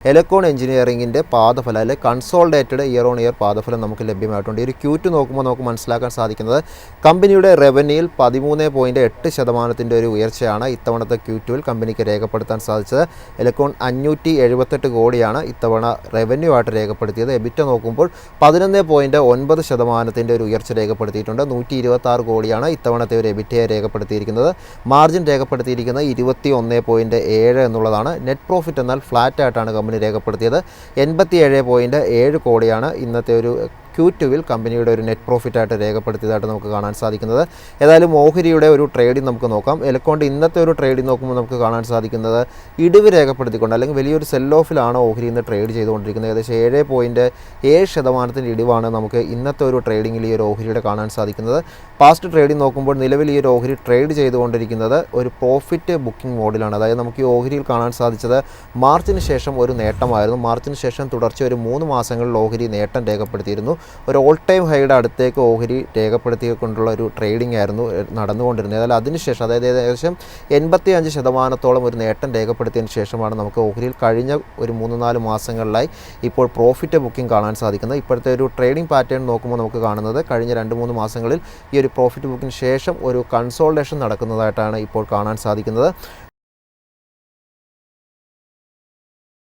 എലക്കോൺ എഞ്ചിനീയറിംഗിൻ്റെ പാദഫലം അല്ലെങ്കിൽ consolidated year on year പാദഫലം നമുക്ക് ലഭ്യമായിട്ടുണ്ട്. ഈ ഒരു Q2 നോക്കുമ്പോൾ നമുക്ക് മനസ്സിലാക്കാൻ സാധിക്കുന്നത് കമ്പനിയുടെ റവന്യൂയിൽ 13.8% ഒരു ഉയർച്ചയാണ് ഇത്തവണത്തെ Q2വിൽ കമ്പനിക്ക് രേഖപ്പെടുത്താൻ സാധിച്ചത്. എലക്കോൺ 578 കോടിയാണ് ഇത്തവണ റവന്യൂ ആയിട്ട് രേഖപ്പെടുത്തിയത്. എബിറ്റ നോക്കുമ്പോൾ 11.9% ഒരു ഉയർച്ച രേഖപ്പെടുത്തിയിട്ടുണ്ട്. 126 കോടിയാണ് ഇത്തവണത്തെ ഒരു എബിറ്റയെ രേഖപ്പെടുത്തിയിരിക്കുന്നത്. മാർജിൻ രേഖപ്പെടുത്തിയിരിക്കുന്നത് 21.7 എന്നുള്ളതാണ്. നെറ്റ് പ്രോഫിറ്റ് എന്നാൽ ഫ്ലാറ്റ് ആയിട്ടാണ് കമ്പനി രേഖപ്പെടുത്തിയത്. 87.7 കോടിയാണ് ഇന്നത്തെ ഒരു Q2വിൽ കമ്പനിയുടെ ഒരു നെറ്റ് പ്രോഫിറ്റായിട്ട് രേഖപ്പെടുത്തിയതായിട്ട് നമുക്ക് കാണാൻ സാധിക്കുന്നത്. ഏതായാലും ഓഹരിയുടെ ഒരു ട്രേഡിംഗ് നമുക്ക് നോക്കാം. എലക്കോണിൻ്റെ ഇന്നത്തെ ഒരു ട്രേഡിംഗ് നോക്കുമ്പോൾ നമുക്ക് കാണാൻ സാധിക്കുന്നത് ഇടിവ് രേഖപ്പെടുത്തിക്കൊണ്ട് അല്ലെങ്കിൽ വലിയൊരു സെൽ ഓഫിലാണ് ഓഹരി ഇന്ന് ട്രേഡ് ചെയ്തുകൊണ്ടിരിക്കുന്നത്. ഏകദേശം 7.7% ഇടിവാണ് നമുക്ക് ഇന്നത്തെ ഒരു ട്രേഡിങ്ങിൽ ഈ ഒരു ഓഹരിയുടെ കാണാൻ സാധിക്കുന്നത്. പാസ്റ്റ് ട്രേഡിംഗ് നോക്കുമ്പോൾ നിലവിൽ ഈ ഒരു ഓഹരി ട്രേഡ് ചെയ്തുകൊണ്ടിരിക്കുന്നത് ഒരു പ്രോഫിറ്റ് ബുക്കിംഗ് മോഡിലാണ്. അതായത് നമുക്ക് ഈ ഓഹരിയിൽ കാണാൻ സാധിച്ചത് മാർച്ചിന് ശേഷം ഒരു നേട്ടമായിരുന്നു. മാർച്ചിന് ശേഷം തുടർച്ച ഒരു 3 മാസങ്ങളിൽ ഓഹരി നേട്ടം രേഖപ്പെടുത്തിയിരുന്നു. ഒരു ഓൾ ടൈം ഹൈയുടെ അടുത്തേക്ക് ഓഹരി രേഖപ്പെടുത്തിക്കൊണ്ടുള്ള ഒരു ട്രേഡിംഗ് ആയിരുന്നു നടന്നുകൊണ്ടിരുന്നത്. അതായത് അതിനുശേഷം അതായത് ഏകദേശം 85% ഒരു നേട്ടം രേഖപ്പെടുത്തിയതിന് ശേഷമാണ് നമുക്ക് ഓഹരിയിൽ കഴിഞ്ഞ ഒരു 3-4 മാസങ്ങളിലായി ഇപ്പോൾ പ്രോഫിറ്റ് ബുക്കിംഗ് കാണാൻ സാധിക്കുന്നത്. ഇപ്പോഴത്തെ ഒരു ട്രേഡിംഗ് പാറ്റേൺ നോക്കുമ്പോൾ നമുക്ക് കാണുന്നത് കഴിഞ്ഞ 2-3 മാസങ്ങളിൽ ഈ ഒരു പ്രോഫിറ്റ് ബുക്കിന് ശേഷം ഒരു കൺസോൾട്ടേഷൻ നടക്കുന്നതായിട്ടാണ് ഇപ്പോൾ കാണാൻ സാധിക്കുന്നത്.